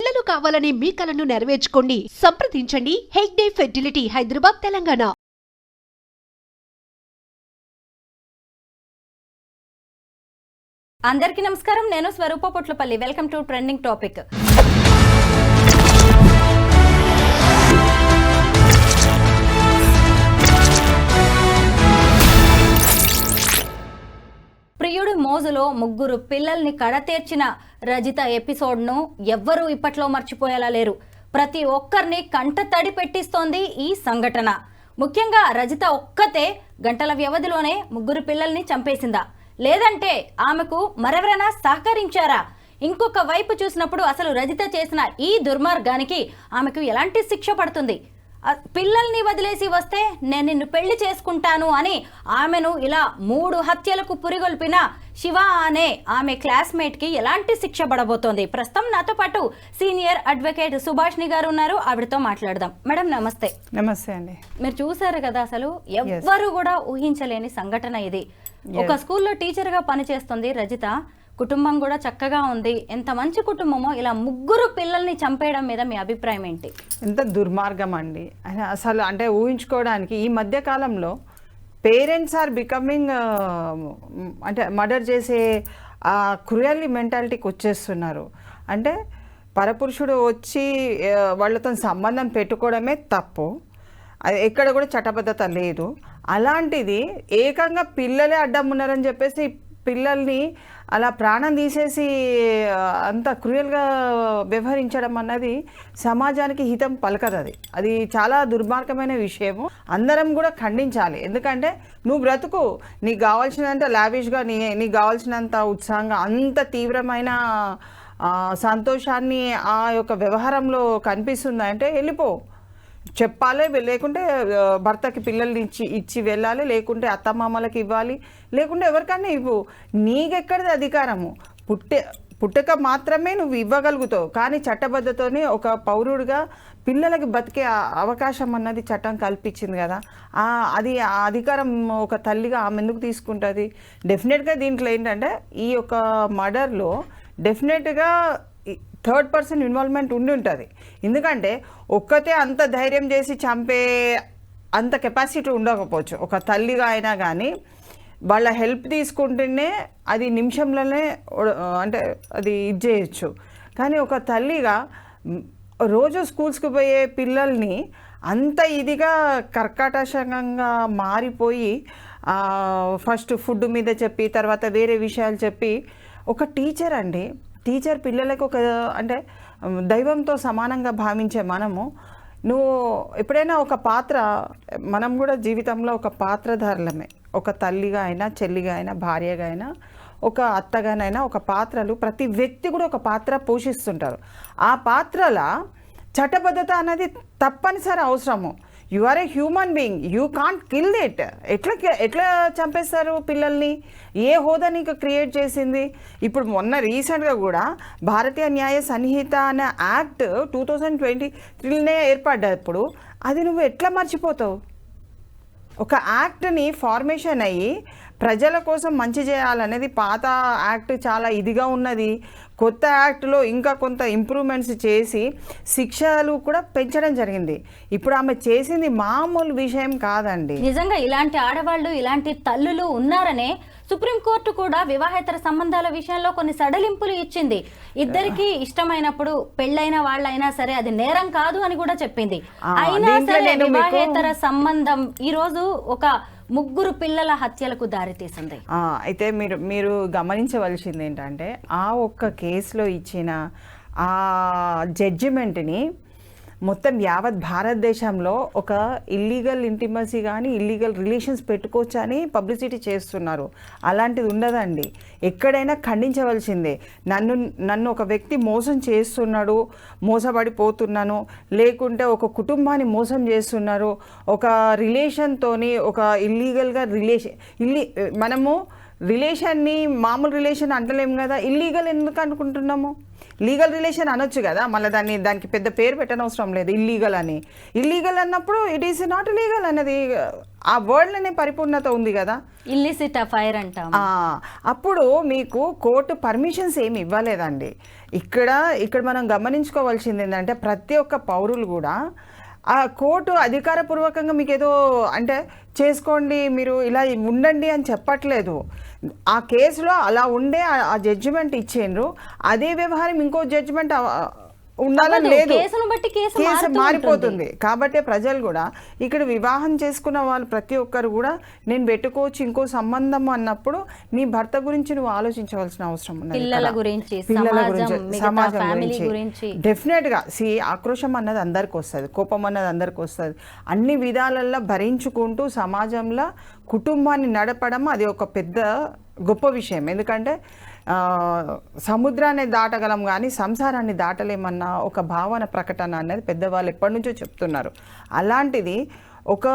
పిల్లలు కావాలనే మీ కలను నెరవేర్చుకోండి. సంప్రదించండి హెగ్డే ఫెర్టిలిటీ, హైదరాబాద్, తెలంగాణ. అందరికీ నమస్కారం. నేను Swaroopa Potlapalli. Welcome to trending topic. ప్రియుడి మోజులో ముగ్గురు పిల్లల్ని కడతేర్చిన రజిత ఎపిసోడ్ను ఎవ్వరూ ఇప్పట్లో మర్చిపోయేలా లేరు. ప్రతి ఒక్కరిని కంట తడి పెట్టిస్తోంది ఈ సంఘటన. ముఖ్యంగా రజిత ఒక్కతే గంటల వ్యవధిలోనే ముగ్గురు పిల్లల్ని చంపేసిందా, లేదంటే ఆమెకు మరెవరైనా సహకరించారా? ఇంకొక వైపు చూసినప్పుడు అసలు రజిత చేసిన ఈ దుర్మార్గానికి ఆమెకు ఎలాంటి శిక్ష పడుతుంది? పిల్లల్ని వదిలేసి వస్తే నేను నిన్ను పెళ్లి చేసుకుంటాను అని ఆమెను ఇలా 3 హత్యలకు పురిగొల్పిన శివ అనే ఆమె క్లాస్మేట్కి ఎలాంటి శిక్ష పడబోతోంది? ప్రస్తుతం నాతో పాటు సీనియర్ అడ్వకేట్ సుభాష్ని గారు ఉన్నారు. ఆవిడతో మాట్లాడదాం. మేడం నమస్తే. నమస్తే అండి. మీరు చూసారు కదా, అసలు ఎవ్వరు కూడా ఊహించలేని సంఘటన ఇది. ఒక స్కూల్లో టీచర్గా పనిచేస్తుంది రజిత. కుటుంబం కూడా చక్కగా ఉంది. ఎంత మంచి కుటుంబమో ఇలా ముగ్గురు పిల్లల్ని చంపేయడం మీద మీ అభిప్రాయం ఏంటి? ఎంత దుర్మార్గం అండి అసలు. అంటే ఊహించుకోవడానికి ఈ మధ్య కాలంలో పేరెంట్స్ ఆర్ బికమింగ్ అంటే మర్డర్ చేసే ఆ క్రూయల్లీ మెంటాలిటీకి వచ్చేస్తున్నారు. అంటే పరపురుషుడు వచ్చి వాళ్ళతో సంబంధం పెట్టుకోవడమే తప్పు. అది ఎక్కడ కూడా చట్టబద్ధత లేదు. అలాంటిది ఏకంగా పిల్లలే అడ్డం ఉన్నారని చెప్పేసి పిల్లల్ని అలా ప్రాణం తీసేసి అంత క్రూయల్గా వ్యవహరించడం అన్నది సమాజానికి హితం పలకదు. అది చాలా దుర్మార్గమైన విషయము. అందరం కూడా ఖండించాలి. ఎందుకంటే నువ్వు బ్రతుకు, నీకు కావాల్సినంత లావిష్గా, నీకు కావాల్సినంత ఉత్సాహంగా, అంత తీవ్రమైన సంతోషాన్ని ఆ యొక్క వ్యవహారంలో కనిపిస్తుంది అంటే వెళ్ళిపో, చెప్పాలి. లేకుంటే భర్తకి పిల్లల్ని ఇచ్చి వెళ్ళాలి, లేకుంటే అత్తమామలకి ఇవ్వాలి, లేకుంటే ఎవరికన్నా ఇవ్వు. నీకెక్కడిది అధికారము? పుట్టక మాత్రమే నువ్వు ఇవ్వగలుగుతావు. కానీ చట్టబద్ధతోనే ఒక పౌరుడిగా పిల్లలకి బతికే అవకాశం అన్నది చట్టం కల్పించింది కదా. అది ఆ అధికారం ఒక తల్లిగా ఆమె ఎందుకు తీసుకుంటుంది? డెఫినెట్గా దీంట్లో ఏంటంటే ఈ యొక్క మర్డర్లో డెఫినెట్గా థర్డ్ పర్సన్ ఇన్వాల్వ్మెంట్ ఉండి ఉంటుంది. ఎందుకంటే ఒక్కతే అంత ధైర్యం చేసి చంపే అంత కెపాసిటీ ఉండకపోవచ్చు. ఒక తల్లిగా అయినా కానీ వాళ్ళ హెల్ప్ తీసుకుంటేనే అది నిమిషంలోనే అంటే అది ఇది చేయొచ్చు. కానీ ఒక తల్లిగా రోజు స్కూల్స్కి పోయే పిల్లల్ని అంత ఇదిగా కర్కటాశంగా మారిపోయి ఫస్ట్ ఫుడ్ మీద చెప్పి తర్వాత వేరే విషయాలు చెప్పి ఒక టీచర్ అండి, టీచర్ పిల్లలకు ఒక అంటే దైవంతో సమానంగా భావించే మనము, నువ్వు ఎప్పుడైనా ఒక పాత్ర, మనం కూడా జీవితంలో ఒక పాత్రధారులమే. ఒక తల్లిగా అయినా, చెల్లిగా అయినా, భార్యగా అయినా, ఒక అత్తగానైనా ఒక పాత్రలు ప్రతి వ్యక్తి కూడా ఒక పాత్ర పోషిస్తుంటారు. ఆ పాత్రల చట్టబద్ధత అనేది తప్పనిసరి అవసరము. You are a human being, you can't kill it. ఎట్లా చంపేస్తారు పిల్లల్ని? ఏ హోదా నీకు క్రియేట్ చేసింది? ఇప్పుడు మొన్న రీసెంట్గా కూడా భారతీయ న్యాయ సంహిత అనే యాక్ట్ 2023 ఏర్పడ్డప్పుడు అది నువ్వు ఎట్లా మర్చిపోతావు? ఒక యాక్ట్ని ఫార్మేషన్ అయ్యి ప్రజల కోసం మంచి చేయాలనేది పాత యాక్ట్ చాలా ఇదిగా ఉన్నది. కొత్త యాక్ట్లో ఇంకా కొంత ఇంప్రూవ్మెంట్స్ చేసి శిక్షలు కూడా పెంచడం జరిగింది. ఇప్పుడు ఆమె చేసింది మామూలు విషయం కాదండి. నిజంగా ఇలాంటి ఆడవాళ్ళు, ఇలాంటి తల్లులు ఉన్నారనే సుప్రీంకోర్టు కూడా వివాహేతర సంబంధాల విషయంలో కొన్ని సడలింపులు ఇచ్చింది. ఇద్దరికి ఇష్టమైనప్పుడు పెళ్ళైన వాళ్ళైనా సరే అది నేరం కాదు అని కూడా చెప్పింది. అయినా సరే వివాహేతర సంబంధం ఈ రోజు ఒక ముగ్గురు పిల్లల హత్యలకు దారితీసింది. అయితే మీరు గమనించవలసింది ఏంటంటే ఆ ఒక్క కేసులో ఇచ్చిన ఆ జడ్జిమెంట్ని మొత్తం యావత్ భారతదేశంలో ఒక ఇల్లీగల్ ఇంటిమసీ కానీ ఇల్లీగల్ రిలేషన్స్ పెట్టుకోవచ్చు అని పబ్లిసిటీ చేస్తున్నారు. అలాంటిది ఉండదండి. ఎక్కడైనా ఖండించవలసిందే. నన్ను ఒక వ్యక్తి మోసం చేస్తున్నాడు, మోసపడిపోతున్నాను, లేకుంటే ఒక కుటుంబాన్ని మోసం చేస్తున్నారు, ఒక రిలేషన్తోని ఒక ఇల్లీగల్గా మనము రిలేషన్ని మామూలు రిలేషన్ అంటలేము కదా, ఇల్లీగల్ ఎందుకు అనుకుంటున్నాము? లీగల్ రిలేషన్ అనొచ్చు కదా, మళ్ళీ దానికి పెద్ద పేరు పెట్టనవసరం లేదు ఇల్లీగల్ అని. ఇల్లీగల్ అన్నప్పుడు ఇట్ ఈస్ నాట్ లీగల్ అనేది ఆ వర్డ్లోనే పరిపూర్ణత ఉంది కదా. ఇల్లిసిట్ అఫైర్ అంటాం. అప్పుడు మీకు కోర్టు పర్మిషన్స్ ఏమి ఇవ్వలేదండి. ఇక్కడ మనం గమనించుకోవాల్సింది ఏంటంటే ప్రతి ఒక్క పౌరులు కూడా ఆ కోర్టు అధికారపూర్వకంగా మీకు ఏదో అంటే చేసుకోండి మీరు ఇలా ఉండండి అని చెప్పట్లేదు. ఆ కేసులో అలా ఉండే ఆ జడ్జిమెంట్ ఇచ్చిండ్రు, అదే వ్యవహారం ఇంకో జడ్జిమెంట్ ఉండాలని లేదు, కేసు మారిపోతుంది. కాబట్టి ప్రజలు కూడా ఇక్కడ వివాహం చేసుకున్న వాళ్ళు ప్రతి ఒక్కరు కూడా నేను పెట్టుకోవచ్చు ఇంకో సంబంధం అన్నప్పుడు నీ భర్త గురించి నువ్వు ఆలోచించవలసిన అవసరం ఉన్నది. పిల్లల గురించి, సమాజం గురించి డెఫినెట్ గా ఆక్రోశం అన్నది అందరికి వస్తుంది, కోపం అన్నది అందరికి వస్తుంది. అన్ని విధాలల్లో భరించుకుంటూ సమాజంలో కుటుంబాన్ని నడపడం అది ఒక పెద్ద గొప్ప విషయం. ఎందుకంటే సముద్రాన్ని దాటగలం కానీ సంసారాన్ని దాటలేమన్న ఒక భావన ప్రకటన అనేది పెద్దవాళ్ళు ఎప్పటి నుంచో చెప్తున్నారు. అలాంటిది ఒక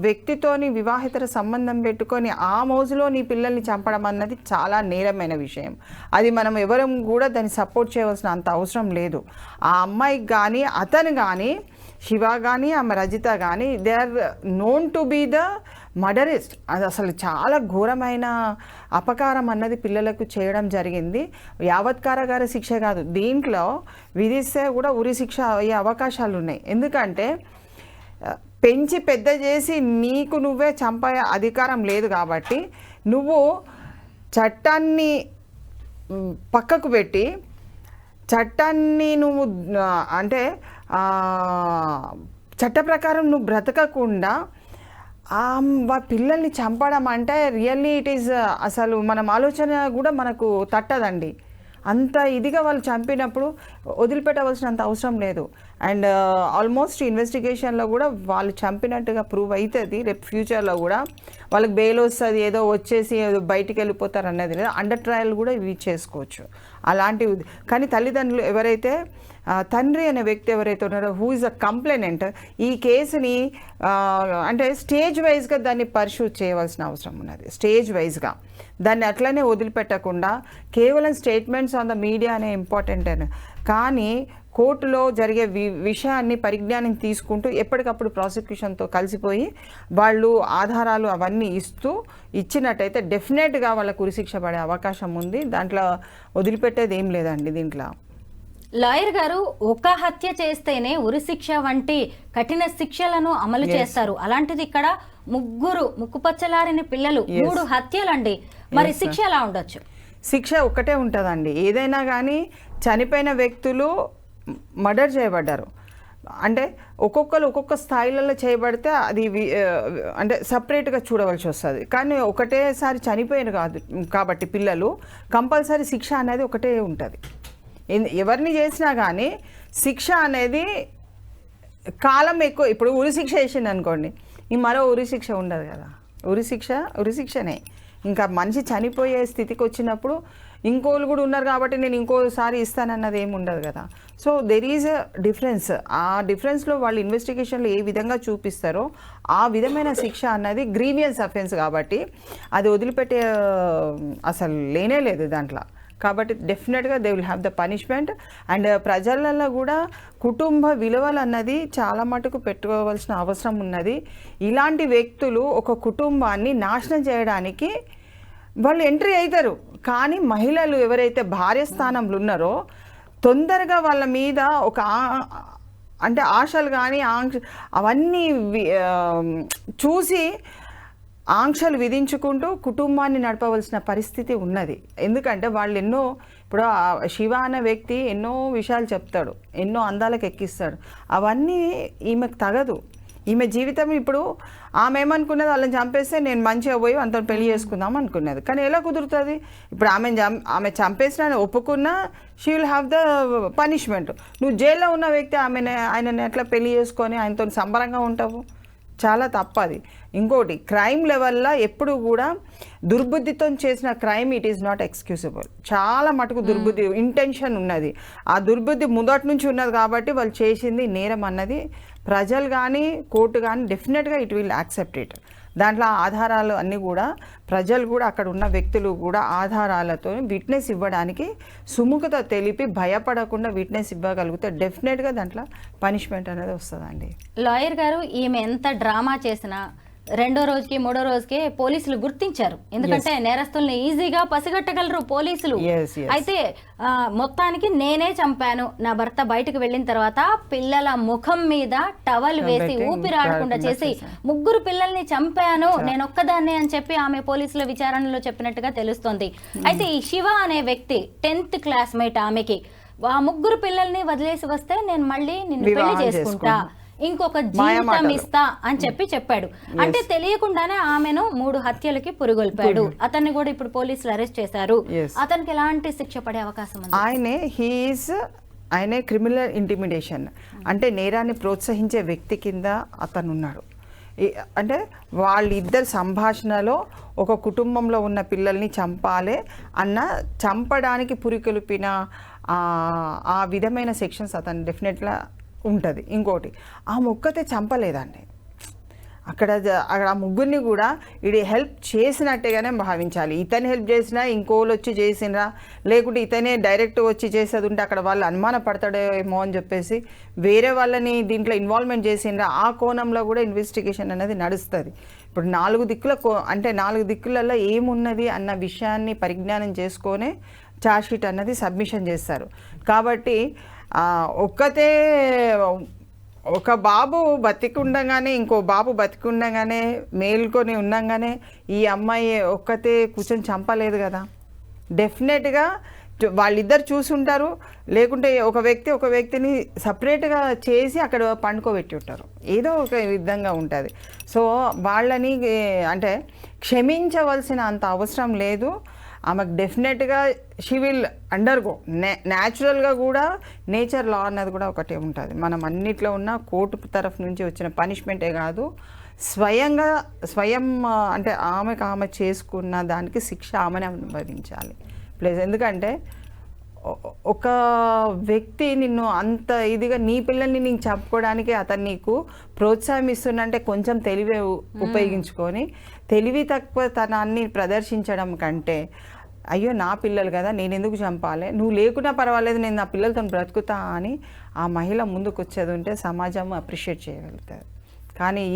వ్యక్తితోని వివాహితర సంబంధం పెట్టుకొని ఆ మోజులో నీ పిల్లల్ని చంపడం అన్నది చాలా నేరమైన విషయం. అది మనం ఎవరం కూడా దాన్ని సపోర్ట్ చేయవలసిన అంత అవసరం లేదు. ఆ అమ్మాయికి కానీ అతను కానీ శివ కానీ ఆమె రజిత కానీ they are known to be the murderist. అది అసలు చాలా ఘోరమైన అపకారం అన్నది పిల్లలకు చేయడం జరిగింది. యావత్ కారాగార శిక్ష కాదు, దీంట్లో విధిస్తే కూడా ఉరి శిక్ష అయ్యే అవకాశాలు ఉన్నాయి. ఎందుకంటే పెంచి పెద్ద చేసి నీకు నువ్వే చంపే అధికారం లేదు కాబట్టి నువ్వు చట్టాన్ని పక్కకు పెట్టి చట్టాన్ని నువ్వు అంటే చట్ట ప్రకారం నువ్వు బ్రతకకుండా పిల్లల్ని చంపడం అంటే రియల్లీ ఇట్ ఈజ్ అసలు మనం ఆలోచన కూడా మనకు తట్టదండి. అంత ఇదిగా వాళ్ళు చంపినప్పుడు వదిలిపెట్టవలసినంత అవసరం లేదు. అండ్ ఆల్మోస్ట్ ఇన్వెస్టిగేషన్లో కూడా వాళ్ళు చంపినట్టుగా ప్రూవ్ అవుతుంది. రేపు ఫ్యూచర్లో కూడా వాళ్ళకి బెయిల్ వస్తుంది, ఏదో వచ్చేసి ఏదో బయటికి వెళ్ళిపోతారు అన్నది లేదు. అండర్ ట్రయల్ కూడా ఇవి చేసుకోవచ్చు అలాంటివి. కానీ తల్లిదండ్రులు ఎవరైతే తండ్రి అనే వ్యక్తి ఎవరైతే ఉన్నారో హూ ఇస్ అ కంప్లైనెంట్, ఈ కేసుని అంటే స్టేజ్ వైజ్గా దాన్ని పర్సూ చేయవలసిన అవసరం ఉన్నది. స్టేజ్ వైజ్గా దాన్ని అట్లనే వదిలిపెట్టకుండా కేవలం స్టేట్మెంట్స్ ఆన్ ద మీడియా అనే ఇంపార్టెంట్ అని కానీ కోర్టులో జరిగే విషయాన్ని పరిజ్ఞానం తీసుకుంటూ ఎప్పటికప్పుడు ప్రాసిక్యూషన్తో కలిసిపోయి వాళ్ళు ఆధారాలు అవన్నీ ఇచ్చినట్టయితే డెఫినెట్గా వాళ్ళకు ఉరిశిక్ష పడే అవకాశం ఉంది. దాంట్లో వదిలిపెట్టేది ఏం లేదండి. దీంట్లో లాయర్ గారు ఒక హత్య చేస్తేనే ఉరిశిక్ష వంటి కఠిన శిక్షలను అమలు చేస్తారు. అలాంటిది ఇక్కడ ముక్కుపచ్చలారిన పిల్లలు 3 హత్యలండి. మరి శిక్ష ఎలా ఉండొచ్చు? శిక్ష ఒక్కటే ఉంటుందండి. ఏదైనా కానీ చనిపోయిన వ్యక్తులు మర్డర్ చేయబడ్డారు అంటే ఒక్కొక్క స్థాయిలలో చేయబడితే అది అంటే సపరేట్గా చూడవలసి వస్తుంది. కానీ ఒకటేసారి చనిపోయిన కాదు కాబట్టి పిల్లలు కంపల్సరీ శిక్ష అనేది ఒకటే ఉంటుంది. ఎవరిని చేసినా కానీ శిక్ష అనేది కాలం ఎక్కువ. ఇప్పుడు ఉరిశిక్ష వేసింది అనుకోండి, ఈ మరో ఉరిశిక్ష ఉండదు కదా. ఉరిశిక్షనే. ఇంకా మనిషి చనిపోయే స్థితికి వచ్చినప్పుడు ఇంకోళ్ళు కూడా ఉన్నారు కాబట్టి నేను ఇంకోసారి ఇస్తానన్నది ఏమి ఉండదు కదా. So there is a difference. ఆ డిఫరెన్స్లో వాళ్ళు ఇన్వెస్టిగేషన్లో ఏ విధంగా చూపిస్తారో ఆ విధమైన శిక్ష అన్నది గ్రీవియన్స్ అఫెన్స్ కాబట్టి అది వదిలిపెట్టే అసలు లేనే లేదు దాంట్లో. కాబట్టి డెఫినెట్గా they will have the punishment. And ప్రజలలో కూడా కుటుంబ విలువలు అన్నది చాలా మటుకు పెట్టుకోవాల్సిన అవసరం ఉన్నది. ఇలాంటి వ్యక్తులు ఒక కుటుంబాన్ని నాశనం చేయడానికి వాళ్ళు ఎంట్రీ అవుతారు. కానీ మహిళలు ఎవరైతే భార్య స్థానంలో ఉన్నారో తొందరగా వాళ్ళ మీద ఒక అంటే ఆశలు కానీ అవన్నీ చూసి ఆంక్షలు విధించుకుంటూ కుటుంబాన్ని నడపవలసిన పరిస్థితి ఉన్నది. ఎందుకంటే వాళ్ళు ఇప్పుడు శివ అనే వ్యక్తి ఎన్నో విషయాలు చెప్తాడు, ఎన్నో అందాలకు ఎక్కిస్తాడు. అవన్నీ ఈమెకు తగదు. ఈమె జీవితం ఇప్పుడు ఆమె ఏమనుకున్నది, వాళ్ళని చంపేస్తే నేను మంచిగా పోయి అంత పెళ్లి చేసుకుందాం అనుకున్నది. కానీ ఎలా కుదురుతుంది? ఇప్పుడు ఆమె చంపేసిన ఒప్పుకున్నా she will have the punishment. నువ్వు జైల్లో ఉన్న వ్యక్తి ఆయనని ఎట్లా పెళ్లి చేసుకొని ఆయనతో సంబరంగా ఉంటావు? చాలా తప్పది. ఇంకోటి క్రైమ్ లెవెల్లో ఎప్పుడు కూడా దుర్బుద్ధితో చేసిన crime it is not excusable. చాలా మటుకు దుర్బుద్ధి ఇంటెన్షన్ ఉన్నది. ఆ దుర్బుద్ధి మొదటి నుంచి ఉన్నది కాబట్టి వాళ్ళు చేసింది నేరం అన్నది ప్రజలు కానీ కోర్టు కానీ డెఫినెట్గా ఇట్ విల్ యాక్సెప్ట్ ఇట్. దాంట్లో ఆధారాలు అన్నీ కూడా ప్రజలు కూడా అక్కడ ఉన్న వ్యక్తులు కూడా ఆధారాలతో విట్నెస్ ఇవ్వడానికి సుముఖత తెలిపి భయపడకుండా విట్నెస్ ఇవ్వగలిగితే డెఫినెట్గా దాంట్లో పనిష్మెంట్ అనేది వస్తుందండి. లాయర్ గారు, ఈమె ఎంత డ్రామా చేసినా రెండో రోజుకి మూడో రోజుకే పోలీసులు గుర్తించారు. ఎందుకంటే నేరస్తుల్ని ఈజీగా పసిగట్టగలరు పోలీసులు. అయితే మొత్తానికి నేనే చంపాను, నా భర్త బయటకు వెళ్ళిన తర్వాత పిల్లల ముఖం మీద టవల్ వేసి ఊపిరాడకుండా చేసి 3 పిల్లల్ని చంపాను నేను ఒక్కదాన్నే అని చెప్పి ఆమె పోలీసుల విచారణలో చెప్పినట్టుగా తెలుస్తోంది. అయితే ఈ శివ అనే వ్యక్తి 10th క్లాస్మేట్, ఆమెకి ఆ 3 పిల్లల్ని వదిలేసి వస్తే నేను మళ్ళీ నిన్ను పెళ్లి చేసుకుంటా, ఇంకొక జీవితం ఇస్తా అని చెప్పాడు. అంటే తెలియకుండానే ఆమెను 3 హత్యలకి పురుగొల్పాడు. అతన్ని కూడా ఇప్పుడు పోలీసులు అరెస్ట్ చేశారు. అతనికి ఎలాంటి శిక్ష పడే అవకాశం ఉంది? ఆయనే క్రిమినల్ ఇంటిమిడేషన్ అంటే నేరాన్ని ప్రోత్సహించే వ్యక్తి కింద అతను ఉన్నాడు. అంటే వాళ్ళిద్దరు సంభాషణలో ఒక కుటుంబంలో ఉన్న పిల్లల్ని చంపాలి అన్న చంపడానికి పురికొల్పిన ఆ విధమైన సెక్షన్స్ అతను డెఫినెట్గా ఉంటుంది. ఇంకోటి, ఆ ముక్కతే చంపలేదండి. అక్కడ ఆ ముగ్గురిని కూడా ఇది హెల్ప్ చేసినట్టుగానే భావించాలి. ఇతను హెల్ప్ చేసినా ఇంకోళ్ళు వచ్చి చేసినా, లేకుంటే ఇతనే డైరెక్ట్ వచ్చి చేసేది ఉంటే అక్కడ వాళ్ళు అనుమానపడతాడేమో అని చెప్పేసి వేరే వాళ్ళని దీంట్లో ఇన్వాల్వ్మెంట్ చేసినా ఆ కోణంలో కూడా ఇన్వెస్టిగేషన్ అనేది నడుస్తుంది. ఇప్పుడు 4 దిక్కులలో ఏమున్నది అన్న విషయాన్ని పరిజ్ఞానం చేసుకొనే ఛార్జ్షీట్ అన్నది సబ్మిషన్ చేస్తారు. కాబట్టి ఒక బాబు బతికుండగానే ఇంకో బాబు బతికుండగానే మేల్కొని ఉండగానే ఈ అమ్మాయి ఒక్కతే కూర్చొని చంపలేదు కదా. డెఫినెట్గా వాళ్ళిద్దరు చూసుంటారు, లేకుంటే ఒక వ్యక్తిని సపరేట్గా చేసి అక్కడ పండుకోబెట్టి ఉంటారు. ఏదో ఒక విధంగా ఉంటుంది. సో వాళ్ళని అంటే క్షమించవలసిన అంత అవసరం లేదు. ఆమెకు డెఫినెట్గా షీ విల్ అండర్గో న్యాచురల్గా కూడా నేచర్ లా అన్నది కూడా ఒకటే ఉంటుంది. మనం అన్నిట్లో ఉన్న కోర్టు తరఫు నుంచి వచ్చిన పనిష్మెంటే కాదు, స్వయం అంటే ఆమె చేసుకున్న దానికి శిక్ష ఆమెనే అనుభవించాలి. ప్లస్ ఎందుకంటే ఒక వ్యక్తి నిన్ను అంత ఇదిగా నీ పిల్లల్ని నీకు చంపుకోవడానికి అతను నీకు ప్రోత్సాహిస్తుందంటే కొంచెం తెలివే ఉపయోగించుకొని తెలివి తక్కువ తనాన్ని ప్రదర్శించడం కంటే అయ్యో నా పిల్లలు కదా నేను ఎందుకు చంపాలి, నువ్వు లేకున్నా పర్వాలేదు నేను నా పిల్లలతో బ్రతుకుతా అని ఆ మహిళ ముందుకు వచ్చేది ఉంటే సమాజం అప్రిషియేట్ చేయగలుగుతుంది. కానీ